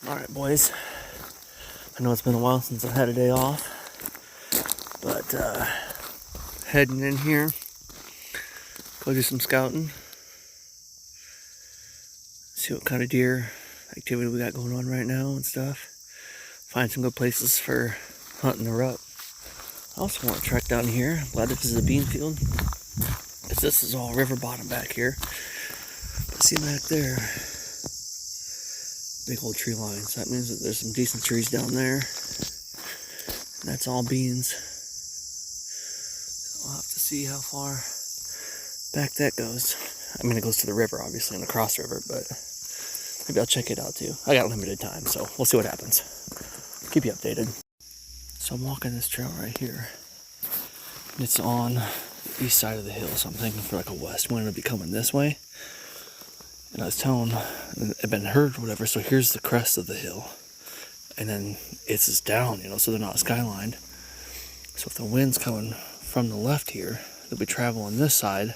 Alright boys, I know it's been a while since I've had a day off, but heading in here, go do some scouting, see what kind of deer activity we got going on right now and stuff, find some good places for hunting the rut. I also want to trek down here. I'm glad this is a bean field, because this is all river bottom back here. But see back there, big old tree lines. That means that there's some decent trees down there. And that's all beans. I'll have to see how far back that goes. I mean, it goes to the river, obviously, and across the river, but maybe I'll check it out too. I got limited time, so we'll see what happens. Keep you updated. So I'm walking this trail right here. And it's on the east side of the hill, so I'm thinking for like a west wind to be coming this way. And I was telling, I've been heard or whatever, so here's the crest of the hill. And then it's just down, so they're not skylined. So if the wind's coming from the left here, they'll be traveling this side.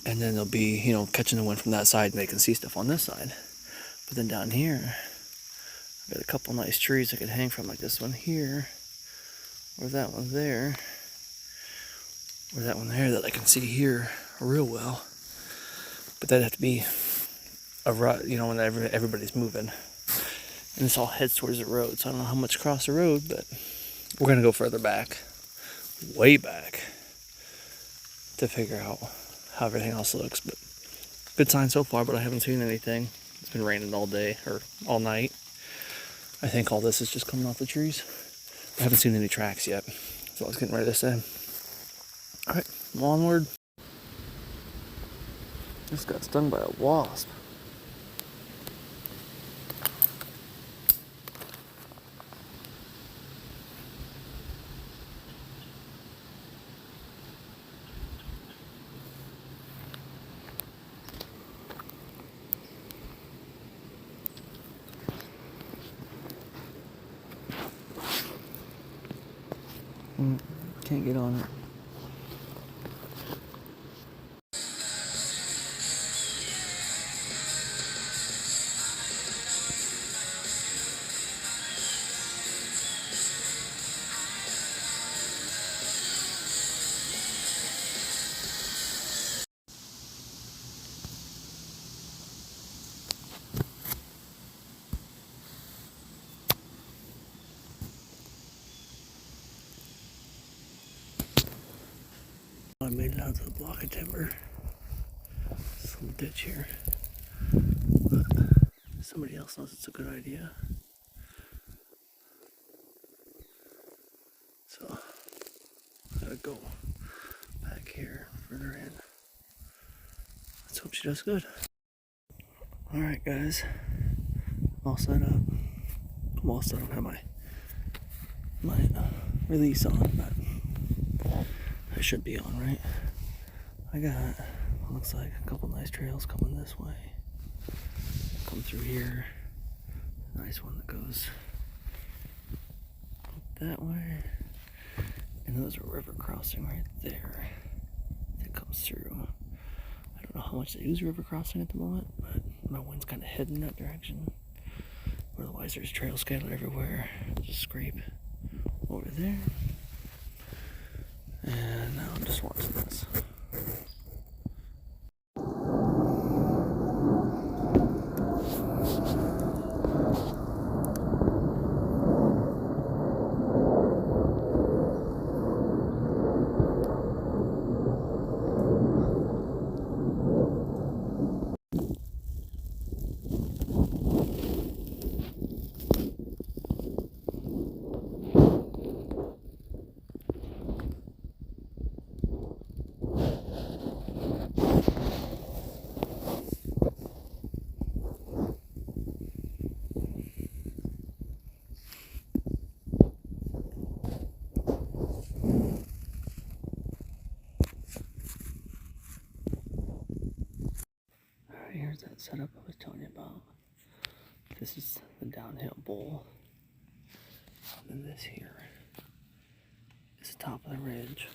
And then they'll be, catching the wind from that side and they can see stuff on this side. But then down here, I've got a couple nice trees I could hang from, like this one here, or that one there, or that one there that I can see here real well. But that'd have to be a rut, when everybody's moving. And this all heads towards the road, so I don't know how much across the road, but we're gonna go further back, way back, to figure out how everything else looks. But good sign so far, but I haven't seen anything. It's been raining all day, or all night. I think all this is just coming off the trees. I haven't seen any tracks yet, so I was getting ready to say. Alright, onward. Just got stung by a wasp. Can't get on it. I made it out to the block of timber. Some ditch here. But somebody else knows it's a good idea. So I gotta go back here further in. Let's hope she does good. Alright guys. All set up. Well, still don't have my release on, but I should be on, right? I got, looks like a couple nice trails coming this way. Come through here. Nice one that goes that way. And there's a river crossing right there that comes through. I don't know how much they use river crossing at the moment, but my wind's kind of heading that direction. Otherwise, there's trail scattered everywhere. Just scrape over there. And now I'm just watching this. Here's that setup I was telling you about. This is the downhill bowl. And this here is the top of the ridge.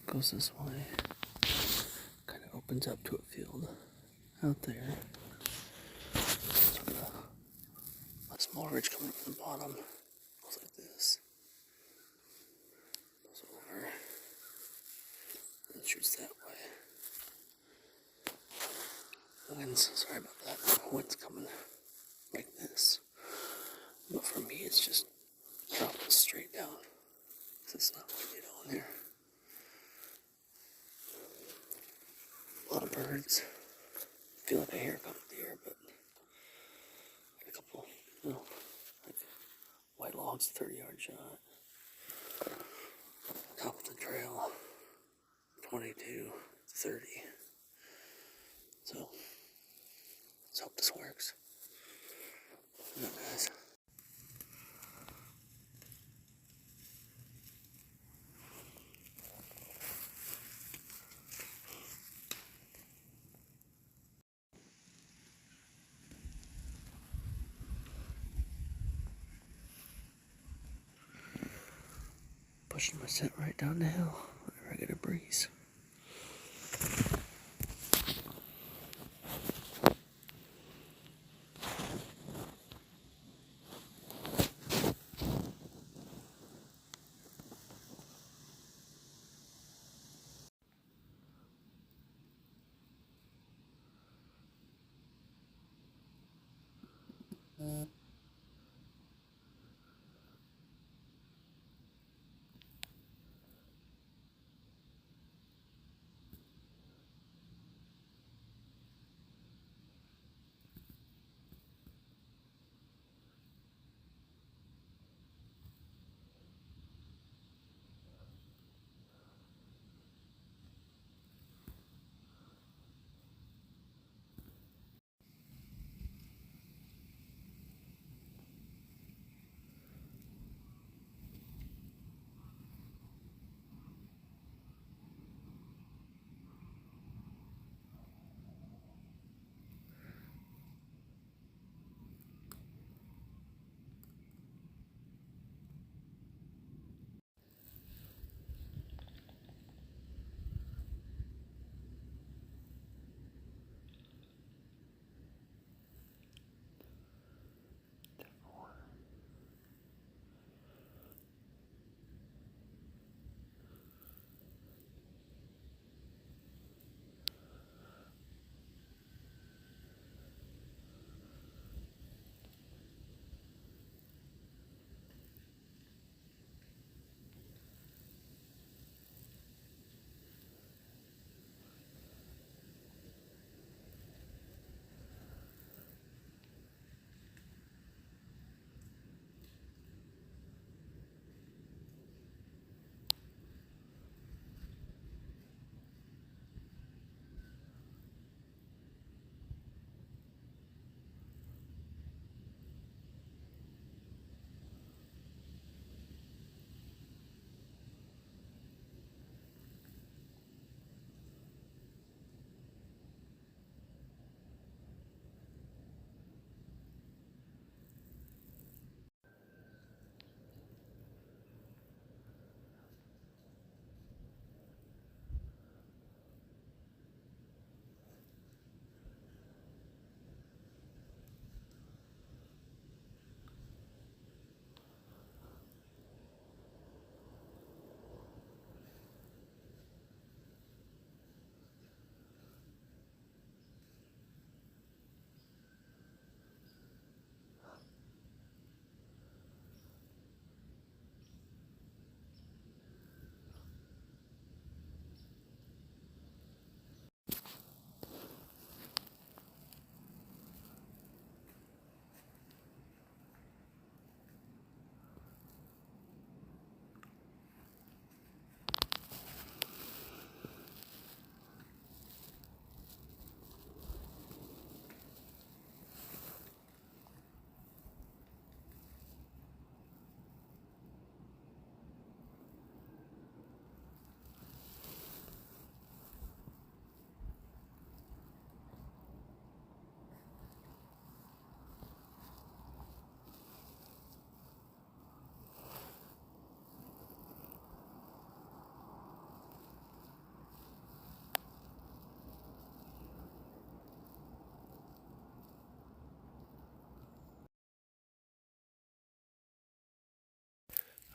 Goes this way. Kind of opens up to a field out there. Small ridge coming from the bottom. Goes like this. Goes over. And shoots that way. Wind's, sorry about that. Wind's coming like this. But for me, it's just dropping straight down. It's not what you get on here. A lot of birds. I feel like I hear a couple deer, but a couple, like white logs, 30-yard shot. Top of the trail, 22, 30. So, let's hope this works. No, guys. Pushing my scent right down the hill whenever I get a breeze.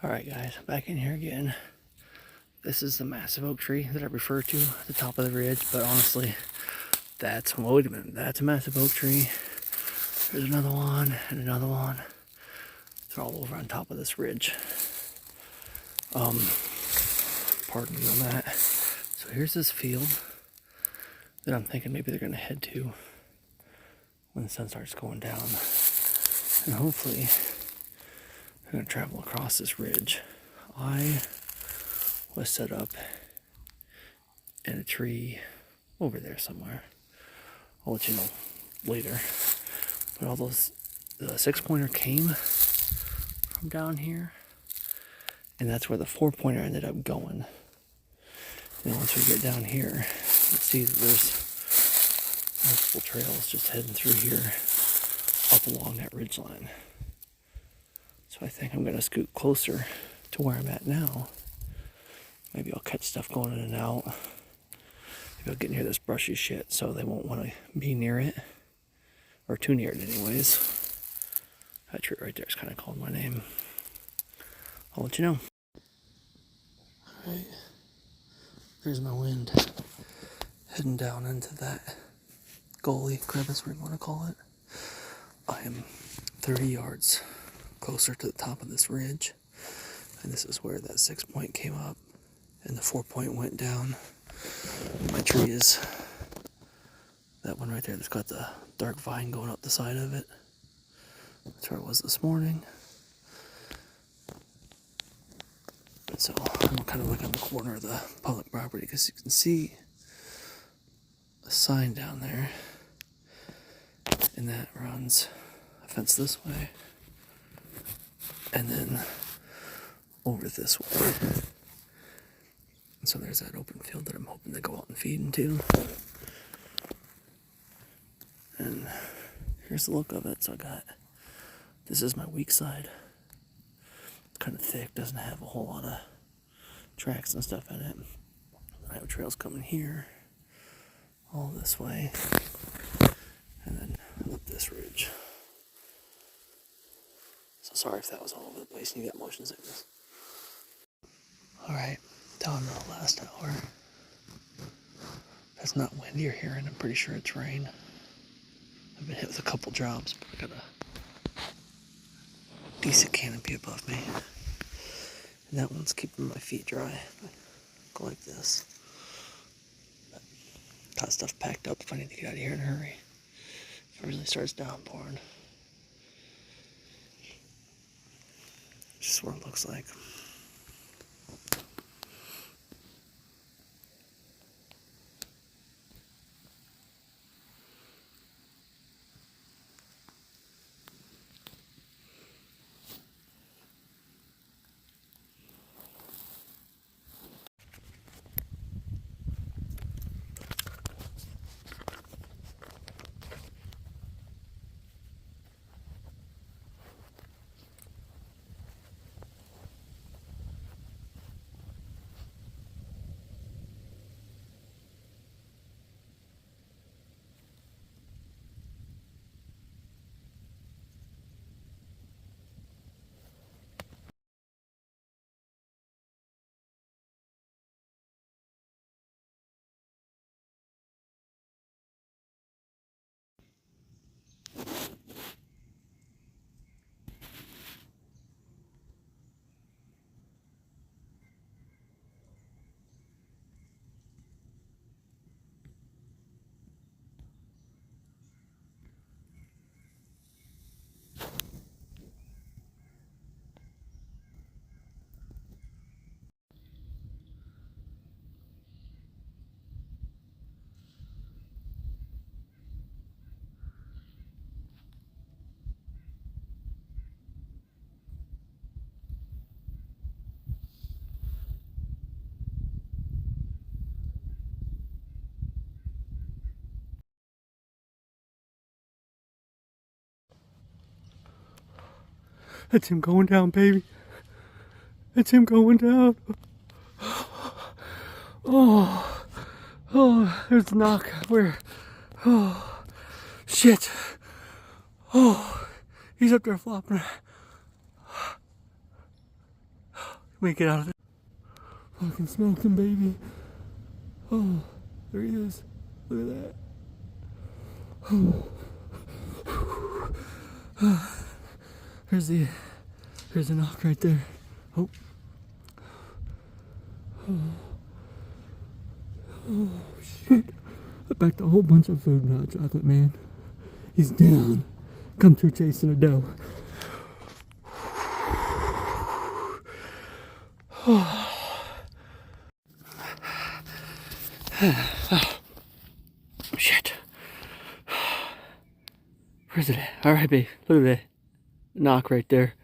Alright guys, back in here again. This is the massive oak tree that I refer to at the top of the ridge, but honestly, wait a minute, that's a massive oak tree. There's another one, and another one. They're all over on top of this ridge. Pardon me on that. So here's this field that I'm thinking maybe they're gonna head to when the sun starts going down. And hopefully, they're gonna travel across this ridge. I was set up in a tree over there somewhere. I'll let you know later. But all those, the 6-pointer came from down here, and that's where the 4-pointer ended up going. And once we get down here, you'll see that there's multiple trails just heading through here up along that ridge line. So I think I'm gonna scoot closer to where I'm at now. Maybe I'll catch stuff going in and out. Maybe I'll get near this brushy shit so they won't want to be near it. Or too near it anyways. That tree right there is kind of called my name. I'll let you know. Alright. There's my wind. Heading down into that gully, crevice, whatever you want to call it. I am 30 yards closer to the top of this ridge. And this is where that 6-point came up. And the 4-point went down. My tree is that one right there that's got the dark vine going up the side of it. That's where it was this morning. And so I'm kind of looking at the corner of the public property because you can see a sign down there. And that runs a fence this way. And then over this way. And so there's that open field that I'm hoping to go out and feed into. And here's the look of it. So this is my weak side. It's kind of thick, doesn't have a whole lot of tracks and stuff in it. I have trails coming here, all this way, and then up this ridge. So sorry if that was all over the place and you got motion sickness. Alright, down to the last hour. That's not wind you're hearing, I'm pretty sure it's rain. I've been hit with a couple drops, but I got a decent canopy above me. And that one's keeping my feet dry. Go like this. But got stuff packed up if I need to get out of here in a hurry. If it really starts downpouring. Just what it looks like. That's him going down, baby. That's him going down. Oh, there's the knock. Where? Oh, shit. Oh, he's up there flopping. Let me get out of there. Fucking smoking, baby. Oh, there he is. Look at that. Oh. Here's the knock right there. Oh. Oh shit. I packed a whole bunch of food in hot chocolate, man. He's down. Come through chasing a doe. Oh. Shit. Where's it at? Alright, babe. Look at that knock right there.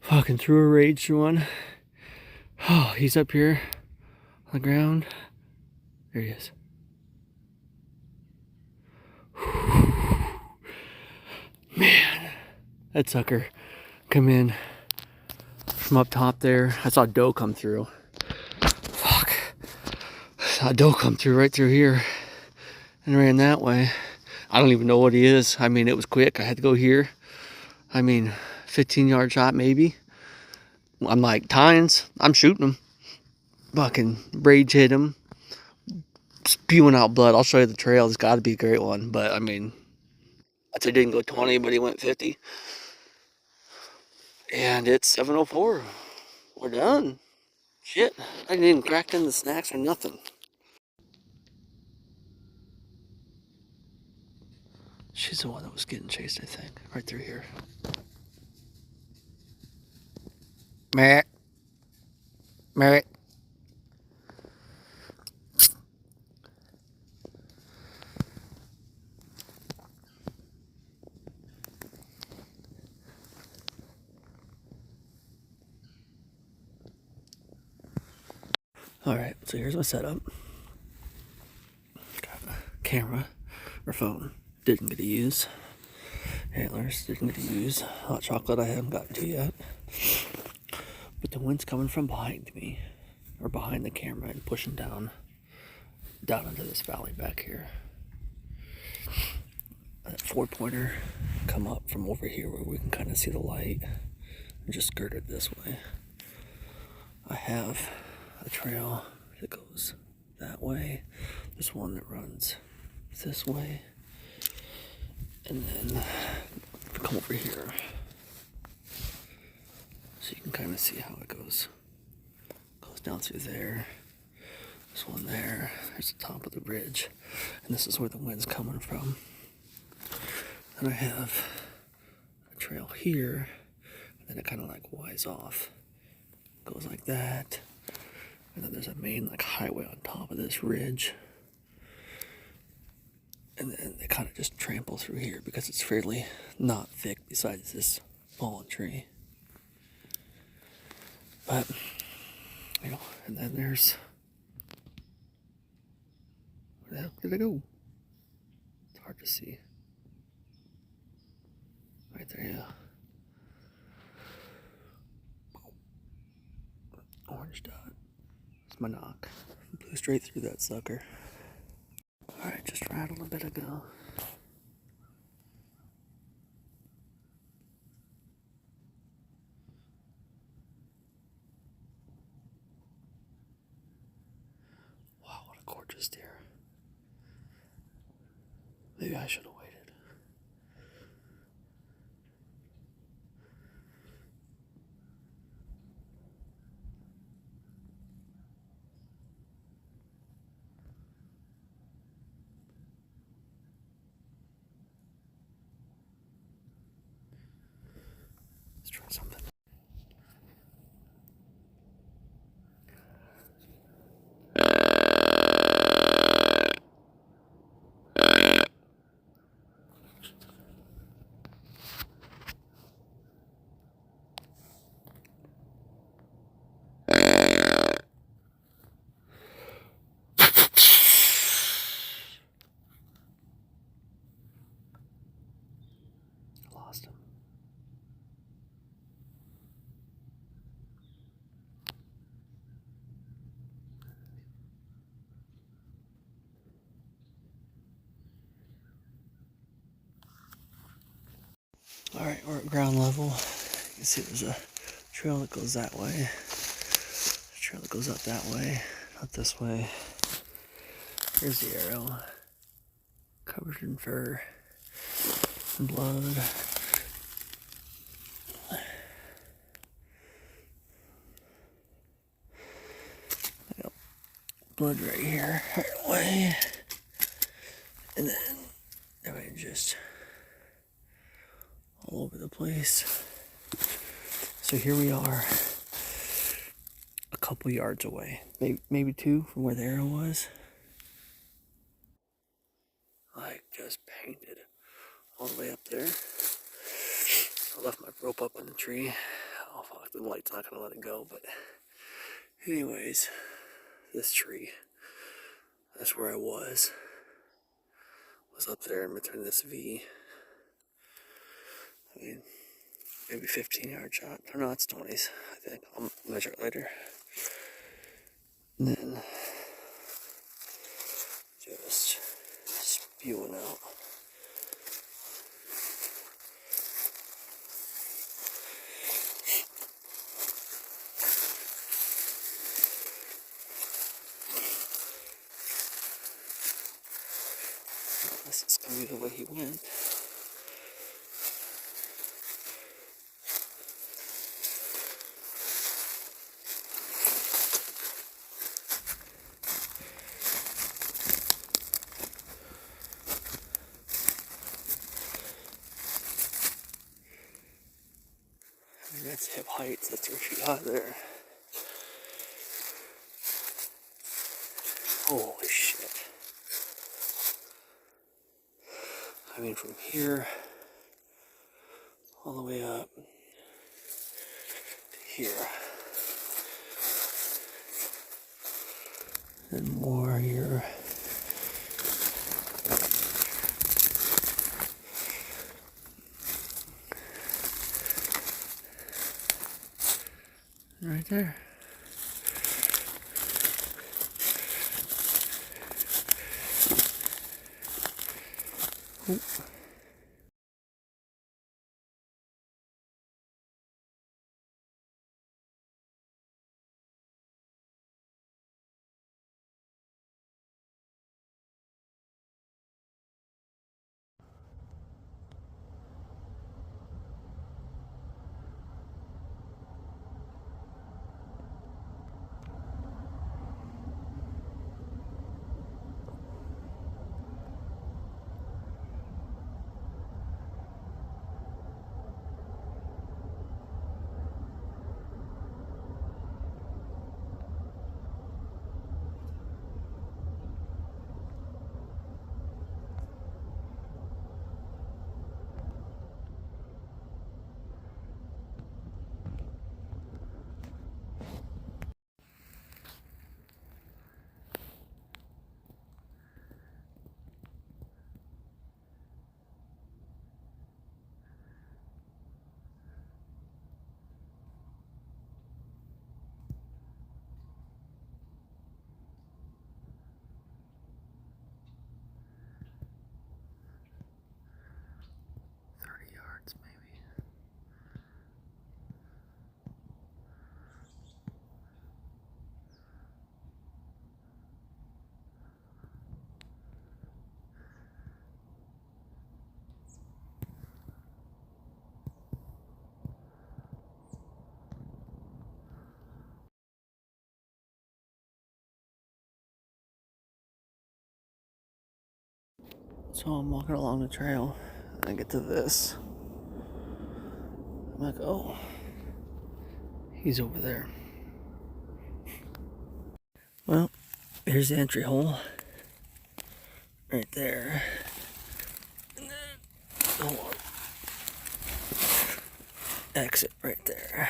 Fucking threw a rage one. Oh, he's up here on the ground. There he is. Man, that sucker come in from up top there. I saw a doe come through. Fuck. I saw a doe come through right through here and ran that way. I don't even know what he is. I mean, it was quick. I had to go here. I mean, 15-yard shot maybe. I'm like, tines, I'm shooting him. Fucking rage hit him. Spewing out blood. I'll show you the trail. It's got to be a great one. But, I mean, I'd say didn't go 20, but he went 50. And it's 7:04. We're done. Shit. I didn't even crack in the snacks or nothing. She's the one that was getting chased, I think. Right through here. Merritt. Merritt. Alright, so here's my setup. Got a camera or phone. Didn't get to use. Antlers didn't get to use. Hot chocolate I haven't gotten to yet. But the wind's coming from behind me. Or behind the camera and pushing down into this valley back here. That 4-pointer come up from over here where we can kind of see the light and just skirt it this way. I have a trail that goes that way. There's one that runs this way. And then come over here. So you can kind of see how it goes. Goes down through there. There's one there. There's the top of the ridge. And this is where the wind's coming from. And I have a trail here. And then it kind of like winds off. Goes like that. And then there's a main like highway on top of this ridge. And then they kind of just trample through here because it's fairly not thick besides this fallen tree. But, you know, and then there's, where the hell did it go? It's hard to see. Right there, yeah. Orange dot. It's my knock. Blew straight through that sucker. Alright, just rattled a bit ago. Wow, what a gorgeous deer. Maybe I should have waited. Let's try something. Lost him. Alright, we're at ground level. You can see there's a trail that goes that way. trail that goes up that way, not this way. Here's the arrow, covered in fur and blood. Yep. Blood right here, right away. And then, I mean, just all over the place. So here we are, a couple yards away, maybe 2 from where the arrow was. Like, just painted all the way up there. I left my rope up on the tree. Oh fuck, the light's not gonna let it go, but anyways, this tree, that's where I was up there in between this V. I mean, maybe 15-yard shot. Oh no, it's 20s, I think. I'll measure it later. And then just spewing out. This is gonna be the way he went. I mean, that's hip height, that's 3 feet high there. Holy shit. I mean, from here all the way up to here. And more here. Right there. Ooh. So I'm walking along the trail, and I get to this. I'm like, oh, he's over there. Well, here's the entry hole. Right there. And then, hold on. Exit right there.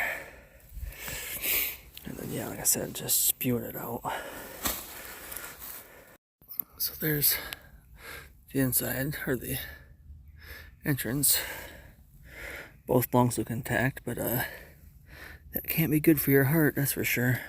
And then, yeah, like I said, just spewing it out. So there's the inside, or the entrance. Both bunks look intact, but that can't be good for your heart, that's for sure.